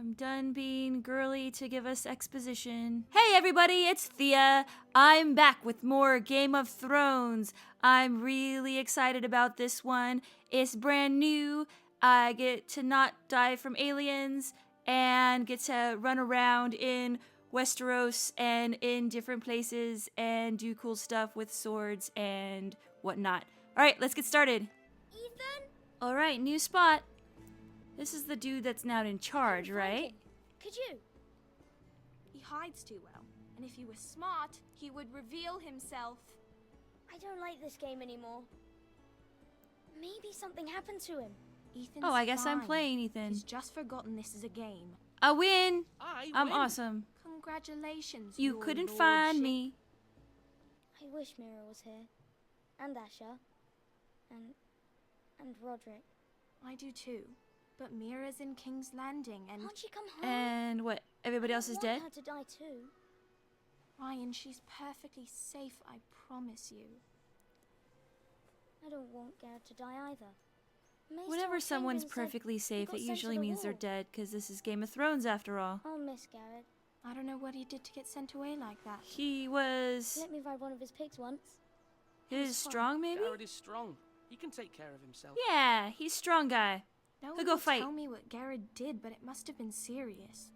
I'm done being girly to give us exposition. Hey everybody, it's Thea. I'm back with more Game of Thrones. I'm really excited about this one. It's brand new. I get to not die from aliens and get to run around in Westeros and in different places and do cool stuff with swords and whatnot. Alright, let's get started. Ethan? Alright, new spot. This is the dude that's now in charge, right? Could you? He hides too well, and if he was smart, he would reveal himself. I don't like this game anymore. Maybe something happened to him. Ethan's Oh, I guess I'm fine. playing Ethan. He's just forgotten this is a game. I win! I'm win. awesome. Congratulations, You your couldn't lordship. find me. I wish Mira was here. And Asher. And Roderick. I do too. But Mira's in King's Landing, and Can't she come home? And what? Everybody else is dead? I want her to die too. Ryan, she's perfectly safe, I promise you. I don't want Garrett to die either. Mace Whenever told someone's Chamberlain said perfectly he safe, got it sent to usually the means they're wall. dead, because this is Game of Thrones after all. I'll miss Garrett. I don't know what he did to get sent away like that. He was... Let me ride one of his pigs once. His strong, maybe? Garrett is strong. He can take care of himself. Yeah, he's strong guy. No He'll one go will fight. tell me what Garrett did, but it must have been serious.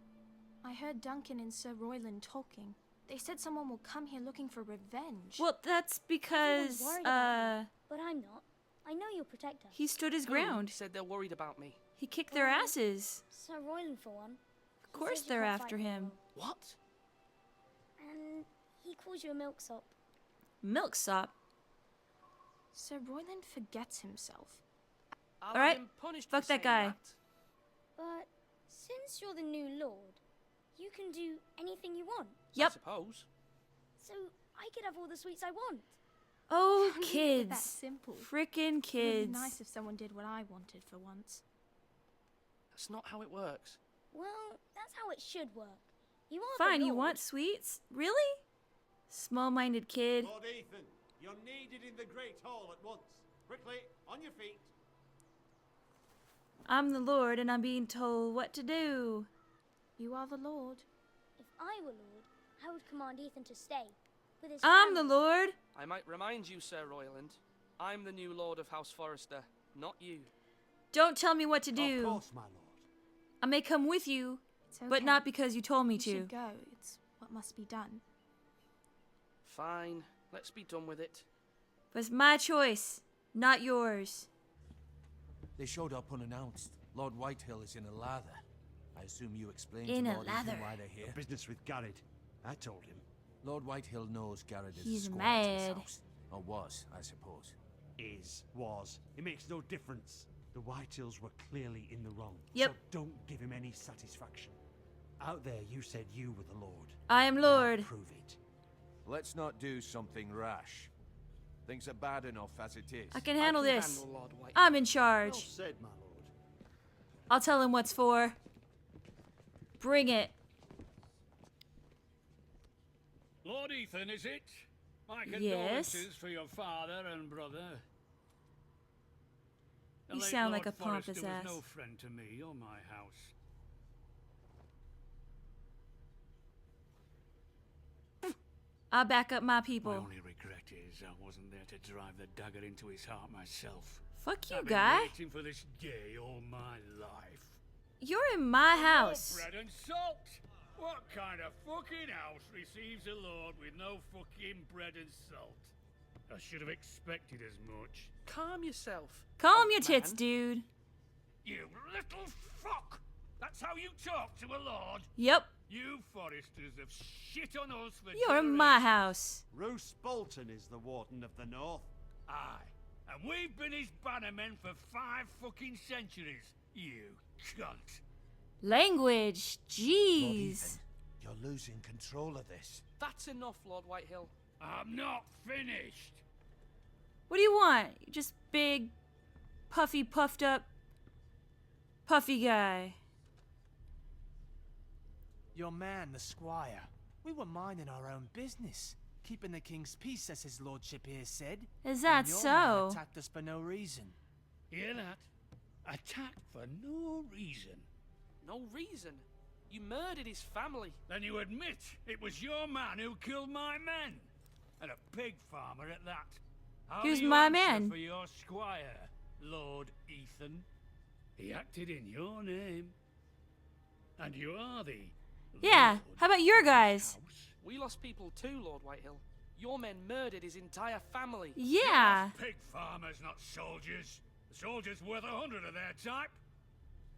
I heard Duncan and Sir Royland talking. They said someone will come here looking for revenge. Well, that's because, Everyone's worried about you, but I'm not. I know you'll protect us. he stood his Who ground. said they're worried about me? He kicked their asses. Sir Royland for one. Of course they're after him. What? And he calls you a milksop. Milksop. Sir Royland forgets himself. I've Alright, been punished fuck for that saying guy. that. But since you're the new lord, you can do anything you want. I Yep. suppose. So I could have all the sweets I want. Oh, Don't leave it that kids. simple. Frickin' It would kids. be nice if someone did what I wanted for once. That's not how it works. Well, that's how it should work. You are Fine, the you lord. want sweets? Really? Small-minded kid. Lord Ethan, you're needed in the Great Hall at once. Quickly, on your feet. I'm the Lord and I'm being told what to do. You are the Lord. If I were lord, I would command Ethan to stay with his I'm the family. Lord. I might remind you, Sir Royland. I'm the new Lord of House Forrester, not you. Don't tell me what to Of do. course, my lord. I may come with you, It's okay. but not because you told me You to. should go. It's what must be done. Fine, let's be done with it. But it's my choice, not yours. They showed up unannounced. Lord Whitehill is in a lather. I assume you explained In to a Lord Ethan lather. why they're here. Business with Garrett. I told him. Lord Whitehill knows Garrett is He's a scorn to his mad. house. Or was, I suppose. Was. It makes no difference. The Whitehills were clearly in the wrong. Yep. So don't give him any satisfaction. Out there, you said you were the Lord. I am Now Lord. prove it. Let's not do something rash. Things are bad enough as it is. I can handle I can this. handle Lord White. I'm in Well charge. said, my lord. I'll tell him what's for. Bring it. Lord Ethan, is it? My Yes. condolences for your father and brother. The You late sound Lord like a Forrester pompous was ass. no friend to me or my house. I'll back up my My people. only regret is I wasn't there to drive the dagger into his heart myself. Fuck you, I've been guy. waiting for this day all my life. You're in my house. No bread and salt. What kind of fucking house receives a lord with no fucking bread and salt? I should have expected as much. Calm yourself. Calm old your tits, man. dude. You little fuck! That's how you talk to a lord? Yep, You Forresters have shit on us for you're in my generations. house. Roose Bolton is the Warden of the North. Aye. And we've been his bannermen for 5 fucking centuries. You cunt. Language, Lord jeez. Ethan, you're losing control of this. That's enough, Lord Whitehill. I'm not finished. What do you want? You just big, puffy, puffed up, puffy guy. Your man, the squire. We were minding our own business, keeping the king's peace, as his lordship here said. Is that And your man so? attacked us for no reason. Hear that? Attacked for no reason. No reason. You murdered his family. Then you admit it was your man who killed my men. And a pig farmer at that. How Who's do you my answer man? for your squire, Lord Ethan? He acted in your name. And you are the Yeah, Lord how about your guys? House. We lost people too, Lord Whitehill. Your men murdered his entire family. Yeah. Us pig farmers, not soldiers. The soldiers worth 100 of their type.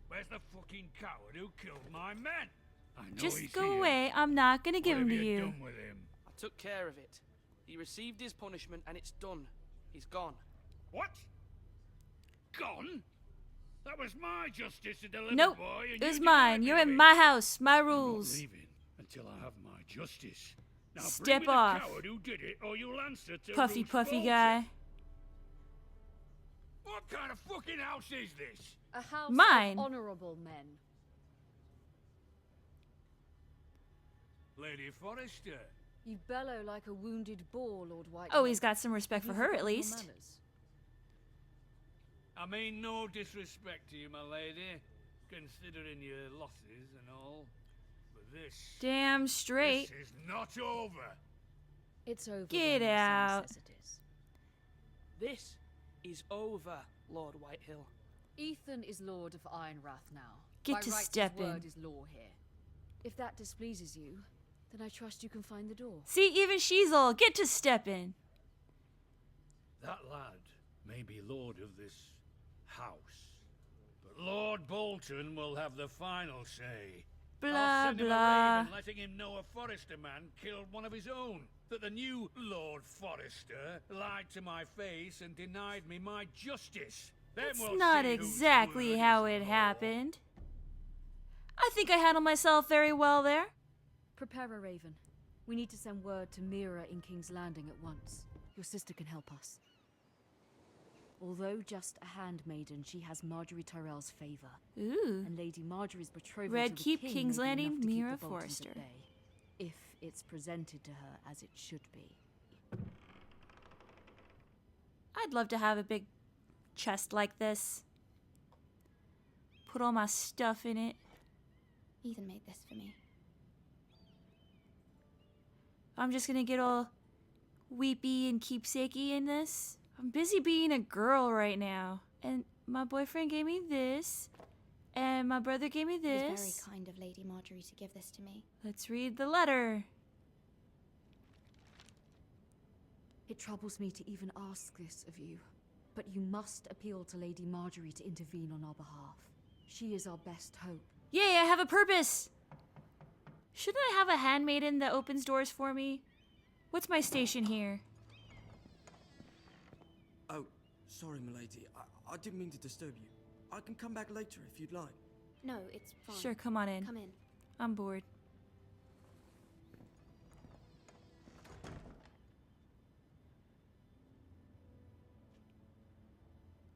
Where's the fucking coward who killed my men? I know Just he's go here. away. I'm not gonna give What him have to you you. done with him? I took care of it. He received his punishment and it's done. He's gone. What? Gone? That was my justice to deliver, Nope. boy. And It was you mine. denied You're me in of it. my house. My I'm not rules. leaving until I have my justice. Now Step bring me off. the coward who did it, or you'll answer to Puffy Roose puffy Bolton. guy. What kind of fucking house is this? A house Mine. of honourable men. Lady Forrester. You bellow like a wounded boar, Lord White. Oh, he's got some respect for her at least. I mean no disrespect to you, my lady, considering your losses and all. But this... Damn straight. This is not over. It's over. Get when the sun out. says it is. This is over, Lord Whitehill. Ethan is Lord of Ironrath now. Get By to right, step his in. word is law here. If that displeases you, then I trust you can find the door. See, even she's all get to step in. That lad may be lord of this house, but Lord Bolton will have the final say. I'll Blah send him a blah. raven letting him know a Forrester man killed one of his own. That the new Lord Forrester lied to my face and denied me my justice. Then That's we'll not see whose exactly word how is it law. happened. I think I handled myself very well there. Prepare a raven. We need to send word to Mira in King's Landing at once. Your sister can help us. Although just a handmaiden, she has Marjorie Tyrell's favour. Ooh. And Lady Marjorie's betrothal Red to the Keep, king King's may be Landing, enough to keep Mira the Boltons Forrester. at bay, if it's presented to her as it should be. I'd love to have a big chest like this. Put all my stuff in it. Ethan made this for me. I'm just gonna get all weepy and keepsakey in this. I'm busy being a girl right now. And my boyfriend gave me this. And my brother gave me It was very this. kind of Lady Marjorie to give this to me. Let's read the letter. It troubles me to even ask this of you, but you must appeal to Lady Marjorie to intervene on our behalf. She is our best hope. Yay, I have a purpose! Shouldn't I have a handmaiden that opens doors for me? What's my station here? Oh, sorry, milady. I didn't mean to disturb you. I can come back later if you'd like. No, it's fine. Sure, come on in. Come in. I'm bored.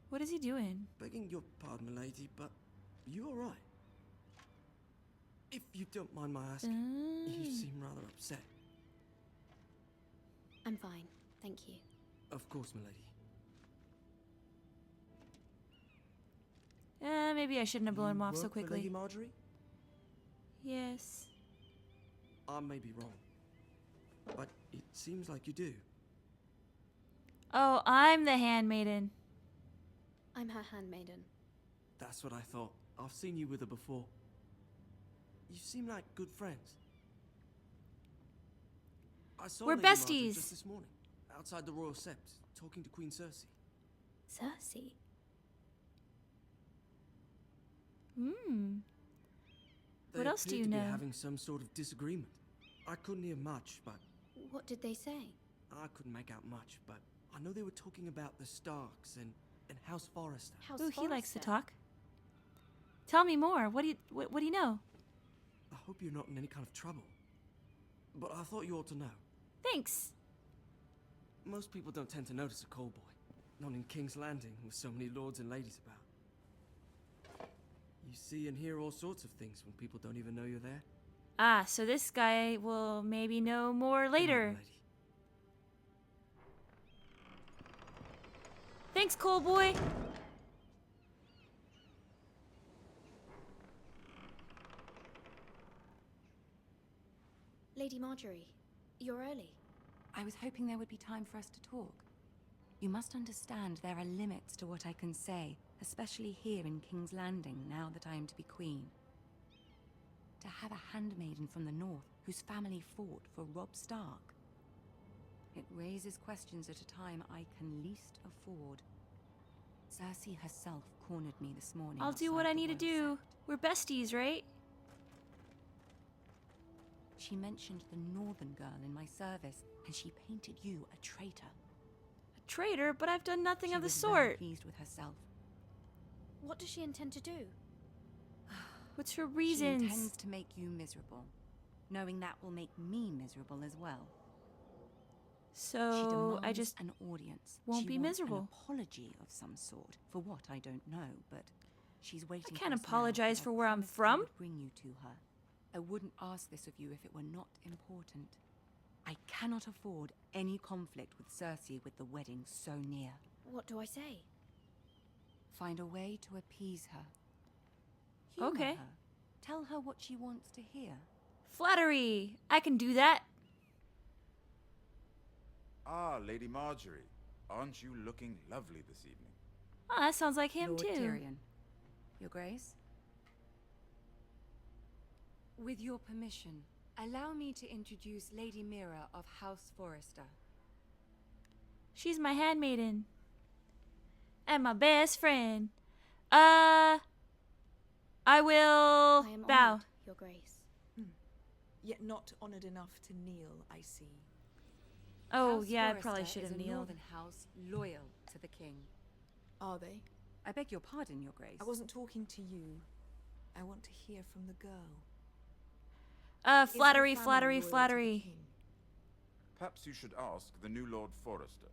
What is he doing? Begging your pardon, milady, but you all right? If you don't mind my asking, you seem rather upset. I'm fine, thank you. Of course, milady. Maybe I shouldn't have blown him off so Work for quickly. Lady Marjorie? Yes. I may be wrong, but it seems like you do. Oh, I'm the handmaiden. I'm her handmaiden. That's what I thought. I've seen you with her before. You seem like good friends. I saw We're Lady Marjorie besties. just this morning, outside the Royal Sept, talking to Queen Cersei. Cersei? Hmm. They What else do appeared you to be know? having some sort of disagreement. I couldn't hear much, but What did they say? I couldn't make out much, but I know they were talking about the Starks and House Forrester. House Ooh, he likes to Forrester. talk. Tell me more. What do you know? I hope you're not in any kind of trouble. But I thought you ought to know. Thanks. Most people don't tend to notice a call boy. Not in King's Landing with so many lords and ladies about. You see and hear all sorts of things when people don't even know you're there. Ah, so this guy will maybe know more Come on, later. lady. Thanks, Cole boy. Lady Marjorie, you're early. I was hoping there would be time for us to talk. You must understand there are limits to what I can say, especially here in King's Landing, now that I am to be queen. To have a handmaiden from the north whose family fought for Robb Stark. It raises questions at a time I can least afford. Cersei herself cornered me this morning. I'll do what I outside the need to Well do. We're besties, right? She mentioned the northern girl in my service, and she painted you a traitor. A traitor? But I've done nothing of the She was very sort. pleased with herself. What does she intend to do? What's her She reasons? intends to make you miserable, knowing that will make me miserable as well. She So demands I just an audience. won't She be wants miserable. An apology of some sort for what I don't know, but she's waiting. I can't for us now, apologize and for I where I'm promised I from. would bring you to her. I wouldn't ask this of you if it were not important. I cannot afford any conflict with Cersei with the wedding so near. What do I say? Find a way to appease her. Humor Okay. her. Tell her what she wants to hear. Flattery. I can do that. Ah, Lady Marjorie. Aren't you looking lovely this evening? Oh, that sounds like him Lord too. Tyrion. Your Grace? With your permission, allow me to introduce Lady Mira of House Forrester. She's my handmaiden. And my best friend. I will I am bow. honored, Your Grace. Yet not honored enough to kneel, I see. Oh, House yeah, I Forrester probably should have is a kneeled. northern house loyal to the king. Are they? I beg your pardon, Your Grace. I wasn't talking to you. I want to hear from the girl. Is her Flattery, family flattery, loyal to the flattery. king? Perhaps you should ask the new Lord Forrester.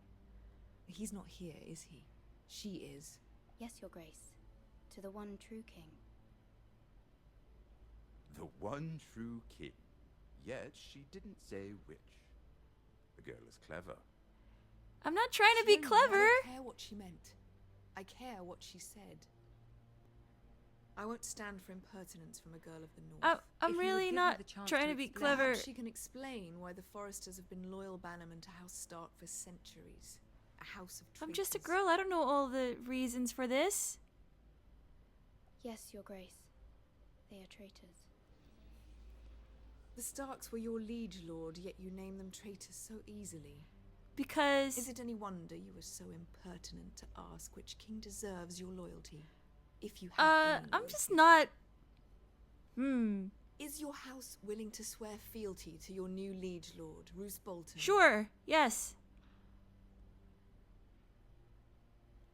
He's not here, is he? She is. Yes, Your Grace. To the one true king. The one true king. Yet she didn't say which. The girl is clever. I'm not trying to She be only- clever. I don't care what she meant. I care what she said. I won't stand for impertinence from a girl of the north. I'm If you would really give her not the chance trying to to be explain. clever. Perhaps she can explain why the Forresters have been loyal bannermen to House Stark for centuries. A house of traitors. I'm just a girl. I don't know all the reasons for this. Yes, Your Grace. They are traitors. The Starks were your liege lord, yet you name them traitors so easily. Because Is it any wonder you were so impertinent to ask which king deserves your loyalty? If you have any I'm just loyalty. not. Is your house willing to swear fealty to your new liege lord, Roose Bolton? Sure. Yes.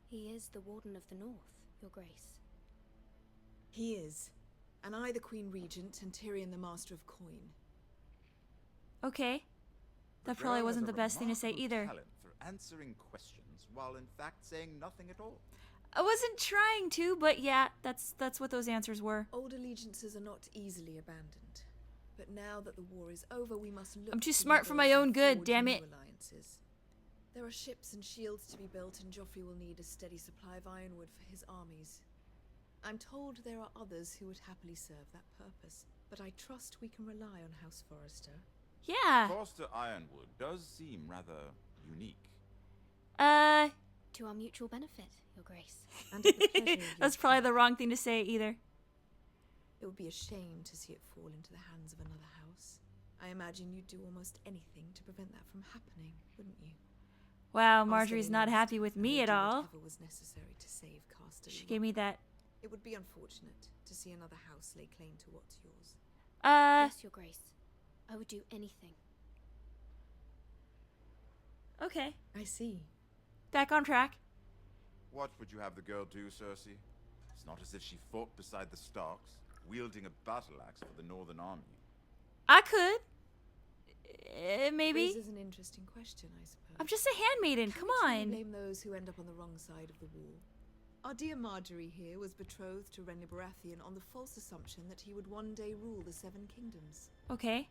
He is the Warden of the North, Your Grace. He is. And I the Queen Regent, and Tyrion the Master of Coin. Okay. That The probably girl has wasn't a the best thing to say remarkable either. talent for answering questions while in fact saying nothing at all. I wasn't trying to, but yeah, that's what those answers were. Old allegiances are not easily abandoned. But now that the war is over, we must look I'm too to smart for my rebuild own and good, forge damn new it. alliances. There are ships and shields to be built, and Joffrey will need a steady supply of ironwood for his armies. I'm told there are others who would happily serve that purpose, but I trust we can rely on House Forrester. Yeah. Forster Ironwood does seem rather unique. To our mutual benefit, Your Grace. And at the pleasure of your That's probably the wrong thing to say either. It would be a shame to see it fall into the hands of another house. I imagine you'd do almost anything to prevent that from happening, wouldn't you? Wow, I'll Marjorie's say not honest, happy with I me would at do all. whatever was necessary to save Casterly. She gave me that. It would be unfortunate to see another house lay claim to what's yours. Yes, Your Grace. I would do anything. Okay. I see. Back on track. What would you have the girl do, Cersei? It's not as if she fought beside the Starks, wielding a battle axe for the Northern Army. I could. Maybe. Raises an interesting question, I suppose. I'm just a handmaiden. Come Can we truly on. blame those who end up on the wrong side of the wall? Our dear Marjorie here was betrothed to Renly Baratheon on the false assumption that he would one day rule the Seven Kingdoms. Okay.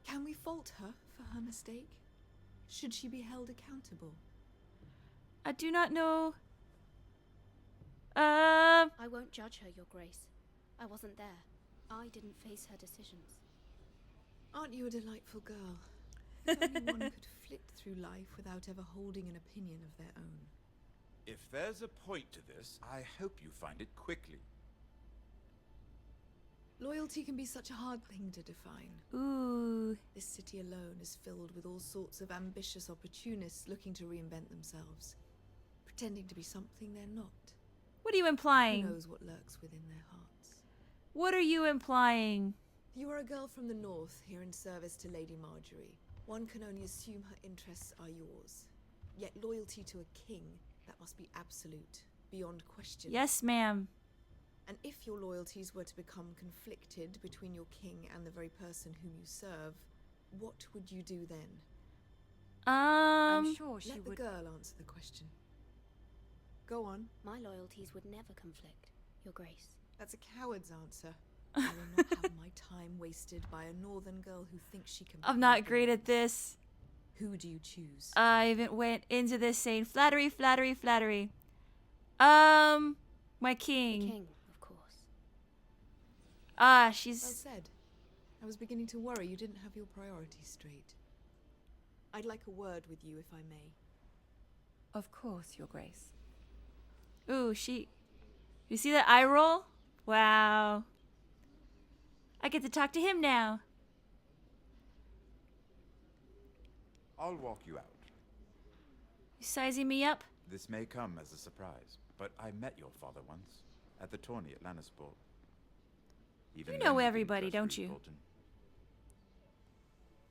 Can we fault her for her mistake? Should she be held accountable? I do not know. I won't judge her, Your Grace. I wasn't there. I didn't face her decisions. Aren't you a delightful girl? If only one could flit through life without ever holding an opinion of their own. If there's a point to this, I hope you find it quickly. Loyalty can be such a hard thing to define. Ooh. This city alone is filled with all sorts of ambitious opportunists looking to reinvent themselves, pretending to be something they're not. What are you implying? Who knows what lurks within their hearts? What are you implying? You are a girl from the north, here in service to Lady Marjorie. One can only assume her interests are yours. Yet loyalty to a king, that must be absolute, beyond question. Yes, ma'am. And if your loyalties were to become conflicted between your king and the very person whom you serve, what would you do then? I'm sure she Let would. the girl answer the question. Go on. My loyalties would never conflict, Your Grace. That's a coward's answer. I will not have my time wasted by a northern girl who thinks she can. I'm not great at this. Who do you choose? I even went into this saying flattery, flattery, flattery. My king. The king, of course. She's... Well said. I was beginning to worry you didn't have your priorities straight. I'd like a word with you, if I may. Of course, Your Grace. Ooh, You see that eye roll? Wow. I get to talk to him now. I'll walk you out. You sizing me up? This may come as a surprise, but I met your father once, at the tourney at Lannisport. Even You then, know he didn't everybody, just don't read you? Bolton.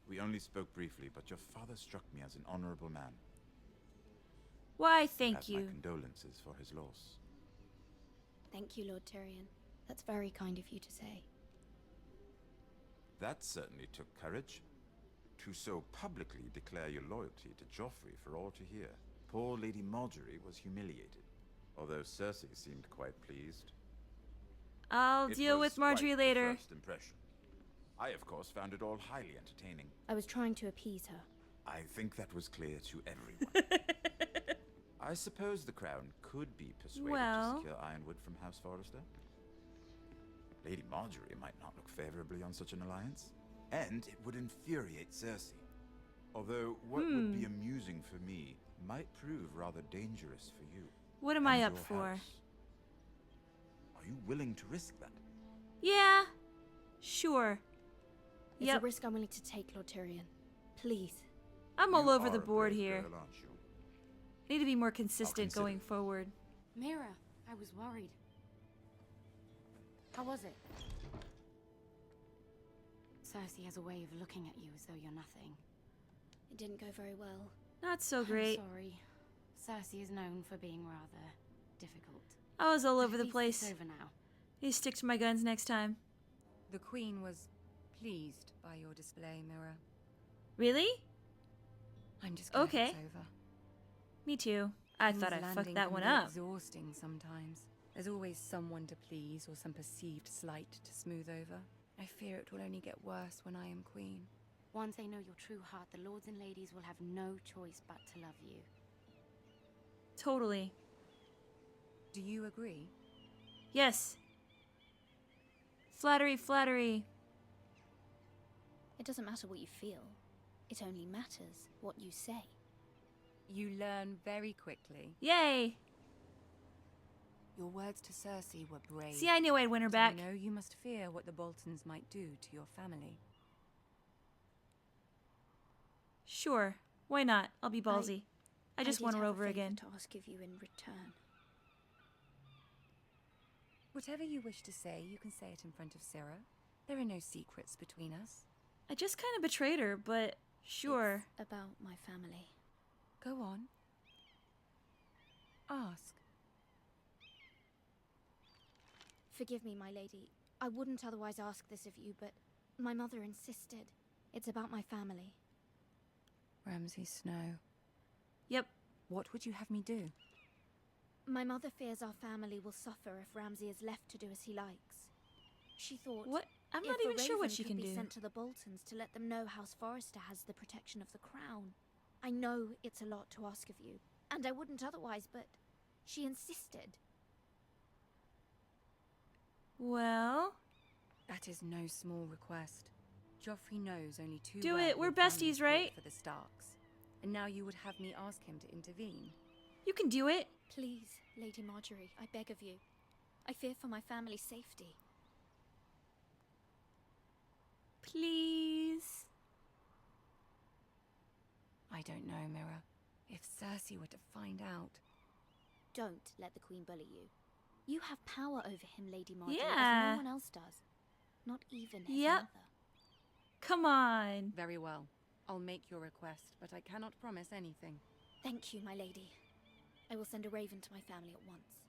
We only spoke briefly, but your father struck me as an honorable man. Why, thank Have you. my condolences for his loss. Thank you, Lord Tyrion. That's very kind of you to say. That certainly took courage. To so publicly declare your loyalty to Joffrey for all to hear. Poor Lady Marjorie was humiliated, although Cersei seemed quite pleased. I'll It deal was with Marjorie quite the later. first impression. I, of course, found it all highly entertaining. I was trying to appease her. I think that was clear to everyone. I suppose the crown could be persuaded Well. to secure Ironwood from House Forrester. Lady Marjorie might not look favorably on such an alliance, and it would infuriate Cersei. Although what would be amusing for me might prove rather dangerous for you. What am and I up your for? house. Are you willing to risk that? Yeah. Sure. It's Yep. a risk I'm willing to take, Lord Tyrion. Please. I'm all You over are the a board brave here. girl, aren't you? I need to be more consistent consider going it. forward. Mira, I was worried. How was it? Cersei has a way of looking at you as though you're nothing. It didn't go very well. Not so great. I'm sorry. Cersei is known for being rather difficult. I was all But over at the least place. It's over now. Need to stick to my guns next time. The Queen was pleased by your display, Mira. Really? I'm just glad Okay. it's over. Me too. I King's thought I Landing fucked that can one be up. Exhausting sometimes. There's always someone to please or some perceived slight to smooth over. I fear it will only get worse when I am queen. Once they know your true heart, the lords and ladies will have no choice but to love you. Totally. Do you agree? Yes. Flattery, flattery. It doesn't matter what you feel. It only matters what you say. You learn very quickly. Yay! Your words to Cersei were brave. See, I knew I'd win her So back. you know you must fear what the Boltons might do to your family. Sure. Why not? I'll be ballsy. I just did won her have a over favor again. to ask of you in return. Whatever you wish to say, you can say it in front of Sarah. There are no secrets between us. I just kind of betrayed her, but sure. It's about my family. Go on. Ask. Forgive me, my lady. I wouldn't otherwise ask this of you, but my mother insisted. It's about my family. Ramsay Snow. Yep. What would you have me do? My mother fears our family will suffer if Ramsay is left to do as he likes. She thought... What? I'm if not a even sure what raven she could can be do. sent to the Boltons to let them know House Forrester has the protection of the crown. I know it's a lot to ask of you, and I wouldn't otherwise, but she insisted. Well, That is no small request. Joffrey knows only too Do well it. We're your family besties, fought right? For the Starks, and now you would have me ask him to intervene. You can do it. Please, Lady Marjorie, I beg of you. I fear for my family's safety. Please. I don't know, Mira. If Cersei were to find out... Don't let the Queen bully you. You have power over him, Lady Marjorie, Yeah. as no one else does. Not even his Yep. mother. Come on. Very well. I'll make your request, but I cannot promise anything. Thank you, my lady. I will send a raven to my family at once.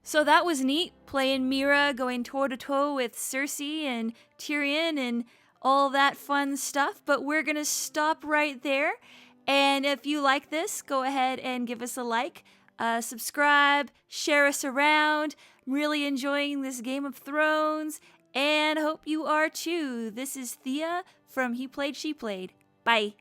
So that was neat, playing Mira, going toe-to-toe with Cersei and Tyrion and all that fun stuff, but we're gonna stop right there. And if you like this, go ahead and give us a like, subscribe, share us around. I'm really enjoying this Game of Thrones, and hope you are too. This is Thea from He Played, She Played. Bye.